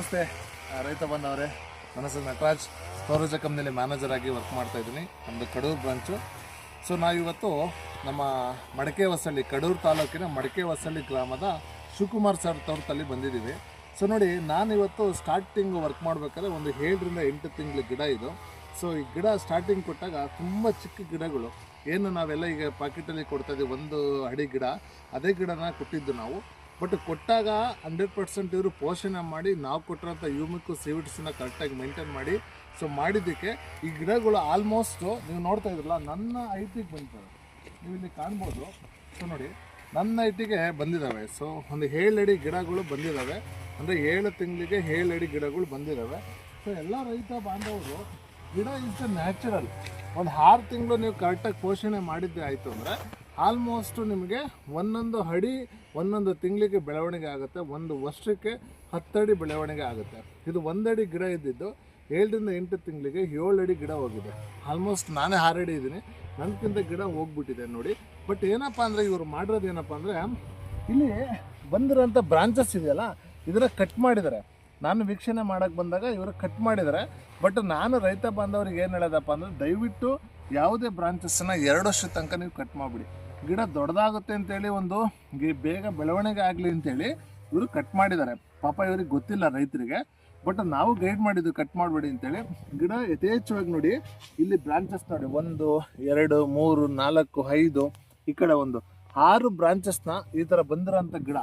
ನಮಸ್ತೆ ರೈತ ಬಂದವರೇ. ನನ್ನ ಹೆಸರು ನಟರಾಜ್. ಸೌರಜ ಕಂಪ್ನಿಯಲ್ಲಿ ಮ್ಯಾನೇಜರ್ ಆಗಿ ವರ್ಕ್ ಮಾಡ್ತಾ ಇದ್ದೀನಿ, ನಮ್ಮದು ಕಡೂರು ಬ್ರಾಂಚು. ಸೊ ನಾವಿವತ್ತು ನಮ್ಮ ಮಡಿಕೆ ಹೊಸಳ್ಳಿ, ಕಡೂರು ತಾಲೂಕಿನ ಮಡಿಕೆ ಹೊಸಳ್ಳಿ ಗ್ರಾಮದ ಶಿವಕುಮಾರ್ ಸರ್ ತೋಟದಲ್ಲಿ ಬಂದಿದ್ದೀವಿ. ಸೊ ನೋಡಿ, ನಾನಿವತ್ತು ಸ್ಟಾರ್ಟಿಂಗ್ ವರ್ಕ್ ಮಾಡಬೇಕಾದ್ರೆ ಒಂದು 7 ರಿಂದ 8 ತಿಂಗಳ ಗಿಡ ಇದು. ಸೊ ಈ ಗಿಡ ಸ್ಟಾರ್ಟಿಂಗ್ ಕೊಟ್ಟಾಗ ತುಂಬ ಚಿಕ್ಕ ಗಿಡಗಳು, ಏನು ನಾವೆಲ್ಲ ಈಗ ಪಾಕೆಟಲ್ಲಿ ಕೊಡ್ತಾಯಿದ್ದೀವಿ 1 ಅಡಿ ಗಿಡ, ಅದೇ ಗಿಡನ ಕೊಟ್ಟಿದ್ದು ನಾವು. ಬಟ್ ಕೊಟ್ಟಾಗ 100% ಇವರು ಪೋಷಣೆ ಮಾಡಿ ನಾವು ಕೊಟ್ಟಿರೋಂಥ ಯೂಮಿಕ್ಕು ಸೀವಿಡ್ಸನ್ನ ಕರೆಕ್ಟಾಗಿ ಮೇಂಟೈನ್ ಮಾಡಿ ಸೊ ಮಾಡಿದ್ದಕ್ಕೆ ಈ ಗಿಡಗಳು ಆಲ್ಮೋಸ್ಟು ನೀವು ನೋಡ್ತಾ ಇದ್ರಲ್ಲ, ನನ್ನ ಹೈಟಿಗೆ ಬಂದಿದ್ದಾವೆ. ನೀವು ಇಲ್ಲಿ ಕಾಣ್ಬೋದು. ಸೊ ನೋಡಿ, ನನ್ನ ಹೈಟಿಗೆ ಬಂದಿದ್ದಾವೆ. ಸೊ ಒಂದು 7 ಅಡಿ ಗಿಡಗಳು ಬಂದಿದ್ದಾವೆ, ಅಂದರೆ 7 ತಿಂಗಳಿಗೆ 7 ಅಡಿ ಗಿಡಗಳು ಬಂದಿದ್ದಾವೆ. ಸೊ ಎಲ್ಲ ರೈತ ಬಾಂಧವರು, ಗಿಡ ಇಸ್ ನ್ಯಾಚುರಲ್. ಒಂದು 6 ತಿಂಗಳು ನೀವು ಕರೆಕ್ಟಾಗಿ ಪೋಷಣೆ ಮಾಡಿದ್ದೆ ಆಯಿತು ಅಂದರೆ ಆಲ್ಮೋಸ್ಟು ನಿಮಗೆ 1 ಅಡಿ 1 ತಿಂಗಳಿಗೆ ಬೆಳವಣಿಗೆ ಆಗುತ್ತೆ, 1 ವರ್ಷಕ್ಕೆ 10 ಅಡಿ ಬೆಳವಣಿಗೆ ಆಗುತ್ತೆ. ಇದು 1 ಅಡಿ ಗಿಡ ಇದ್ದಿದ್ದು 7 ರಿಂದ 8 ತಿಂಗಳಿಗೆ 7 ಅಡಿ ಗಿಡ ಹೋಗಿದೆ. ಆಲ್ಮೋಸ್ಟ್ ನಾನೇ 6 ಅಡಿ ಇದ್ದೀನಿ, ನನಗಿಂತ ಗಿಡ ಹೋಗ್ಬಿಟ್ಟಿದೆ ನೋಡಿ. ಬಟ್ ಏನಪ್ಪ ಅಂದರೆ ಇವರು ಮಾಡಿರೋದು ಏನಪ್ಪ ಅಂದರೆ, ಇಲ್ಲಿ ಬಂದಿರೋಂಥ ಬ್ರಾಂಚಸ್ ಇದೆಯಲ್ಲ, ಇದರ ಕಟ್ ಮಾಡಿದ್ದಾರೆ. ನಾನು ವೀಕ್ಷಣೆ ಮಾಡೋಕ್ಕೆ ಬಂದಾಗ ಇವರು ಕಟ್ ಮಾಡಿದ್ದಾರೆ. ಬಟ್ ನಾನು ರೈತ ಬಾಂಧವ್ರಿಗೆ ಏನು ಹೇಳೋದಪ್ಪ ಅಂದರೆ, ದಯವಿಟ್ಟು ಯಾವುದೇ ಬ್ರಾಂಚಸ್ಸನ್ನು 2 ವರ್ಷದ ತನಕ ನೀವು ಕಟ್ ಮಾಡಿಬಿಡಿ. ಗಿಡ ದೊಡ್ಡದಾಗುತ್ತೆ ಅಂತೇಳಿ, ಒಂದು ಬೇಗ ಬೆಳವಣಿಗೆ ಆಗಲಿ ಅಂತೇಳಿ ಇವರು ಕಟ್ ಮಾಡಿದ್ದಾರೆ. ಪಾಪ ಇವ್ರಿಗೆ ಗೊತ್ತಿಲ್ಲ ರೈತರಿಗೆ, ಬಟ್ ನಾವು ಗೈಡ್ ಮಾಡಿದ್ದು ಕಟ್ ಮಾಡಬೇಡಿ ಅಂತೇಳಿ. ಗಿಡ ಯಥೇಚ್ಛವಾಗಿ ನೋಡಿ, ಇಲ್ಲಿ ಬ್ರಾಂಚಸ್ ನೋಡಿ, 1 2 3 4 5, ಈ ಕಡೆ 6 ಬ್ರಾಂಚಸ್ನ ಈ ಥರ ಬಂದಿರೋಂಥ ಗಿಡ,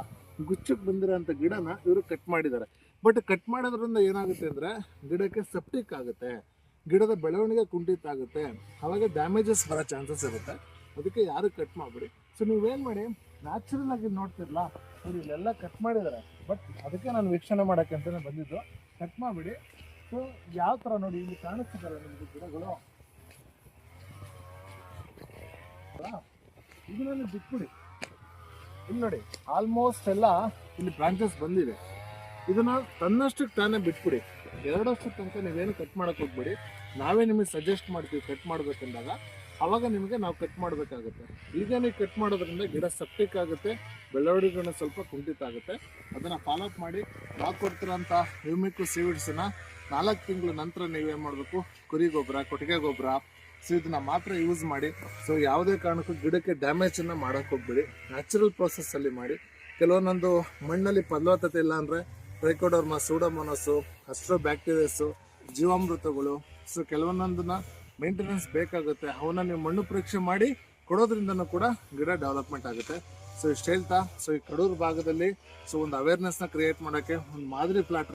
ಗುಚ್ಚಕ್ಕೆ ಬಂದಿರೋಂಥ ಗಿಡನ ಇವರು ಕಟ್ ಮಾಡಿದ್ದಾರೆ. ಬಟ್ ಕಟ್ ಮಾಡೋದ್ರಿಂದ ಏನಾಗುತ್ತೆ ಅಂದರೆ, ಗಿಡಕ್ಕೆ ಸೆಪ್ಟಿಕ್ ಆಗುತ್ತೆ, ಗಿಡದ ಬೆಳವಣಿಗೆ ಕುಂಠಿತ ಆಗುತ್ತೆ, ಅವಾಗ ಡ್ಯಾಮೇಜಸ್ ಬರೋ ಚಾನ್ಸಸ್ ಇರುತ್ತೆ. ಅದಕ್ಕೆ ಯಾರು ಕಟ್ ಮಾಡಿಬಿಡಿ. ಸೊ ನೀವೇನು ಮಾಡಿ, ನ್ಯಾಚುರಲ್ ಆಗಿ ನೋಡ್ತಿರಲ್ಲ, ನೋಡಿ ಇಲ್ಲೆಲ್ಲ ಕಟ್ ಮಾಡಿದ್ದಾರೆ. ಬಟ್ ಅದಕ್ಕೆ ನಾನು ವೀಕ್ಷಣೆ ಮಾಡೋಕ್ಕೆ ಅಂತಲೇ ಬಂದಿದ್ದು. ಕಟ್ ಮಾಡಿಬಿಡಿ. ಸೊ ಯಾವ ಥರ ನೋಡಿ, ಇಲ್ಲಿ ಕಾಣಿಸ್ತಿದ್ದಾರೆ ನಿಮಗೆ ಗಿಡಗಳು, ಇದನ್ನು ಬಿಟ್ಬಿಡಿ. ಇಲ್ಲಿ ನೋಡಿ, ಆಲ್ಮೋಸ್ಟ್ ಎಲ್ಲ ಇಲ್ಲಿ ಬ್ರಾಂಚಸ್ ಬಂದಿದೆ. ಇದನ್ನು ತನ್ನಷ್ಟಕ್ಕೆ ತಾನೇ ಬಿಟ್ಬಿಡಿ. 2 ವರ್ಷದ ತನಕ ನೀವೇನು ಕಟ್ ಮಾಡೋಕ್ಕೆ ಹೋಗ್ಬೇಡಿ. ನಾವೇ ನಿಮಗೆ ಸಜೆಸ್ಟ್ ಮಾಡ್ತೀವಿ ಕಟ್ ಮಾಡಬೇಕಂದಾಗ, ಆವಾಗ ನಿಮಗೆ ನಾವು ಕಟ್ ಮಾಡಬೇಕಾಗುತ್ತೆ. ಈಗ ನೀವು ಕಟ್ ಮಾಡೋದ್ರಿಂದ ಗಿಡ ಸೆಪ್ಟಿಕ್ ಆಗುತ್ತೆ, ಬೆಳವಣಿಗೆಗಳನ್ನ ಸ್ವಲ್ಪ ಕುಂಠಿತ ಆಗುತ್ತೆ. ಅದನ್ನು ಫಾಲೋಅಪ್ ಮಾಡಿ. ನಾವು ಕೊಡ್ತಿರೋಂಥ ಹ್ಯೂಮಿಕ್ಕು ಸೀವಿಡ್ಸನ್ನು 4 ತಿಂಗಳ ನಂತರ ನೀವೇನು ಮಾಡಬೇಕು, ಕುರಿ ಗೊಬ್ಬರ, ಕೊಟ್ಟಿಗೆ ಗೊಬ್ಬರ, ಸೊ ಇದನ್ನು ಮಾತ್ರ ಯೂಸ್ ಮಾಡಿ. ಸೊ ಯಾವುದೇ ಕಾರಣಕ್ಕೂ ಗಿಡಕ್ಕೆ ಡ್ಯಾಮೇಜನ್ನು ಮಾಡೋಕ್ಕೆ ಹೋಗ್ಬೇಡಿ. ನ್ಯಾಚುರಲ್ ಪ್ರೋಸೆಸ್ಸಲ್ಲಿ ಮಾಡಿ. ಕೆಲವೊಂದೊಂದು ಮಣ್ಣಲ್ಲಿ ಫಲವತ್ತತೆ ಇಲ್ಲ ಅಂದರೆ ಟ್ರೈಕೋಡರ್ಮಾ, ಸೂಡೋಮೋನಾಸು, ಅಸ್ಟ್ರೋಬ್ಯಾಕ್ಟೀರಿಯಸ್ಸು, ಜೀವಾಮೃತಗಳು, ಸೊ ಕೆಲವೊಂದೊಂದನ್ನು ಮೇಂಟೆನೆನ್ಸ್ ಬೇಕಾಗುತ್ತೆ. ಅವನ್ನ ನೀವು ಮಣ್ಣು ಪರೀಕ್ಷೆ ಮಾಡಿ ಕೊಡೋದ್ರಿಂದನೂ ಕೂಡ ಗಿಡ ಡೆವಲಪ್ಮೆಂಟ್ ಆಗುತ್ತೆ. ಸೊ ಇಷ್ಟು ಹೇಳ್ತಾ, ಸೊ ಈ ಕಡೂರು ಭಾಗದಲ್ಲಿ ಸೊ ಒಂದು ಅವೇರ್ನೆಸ್ನ ಕ್ರಿಯೇಟ್ ಮಾಡೋಕ್ಕೆ ಒಂದು ಮಾದರಿ ಪ್ಲಾಟ್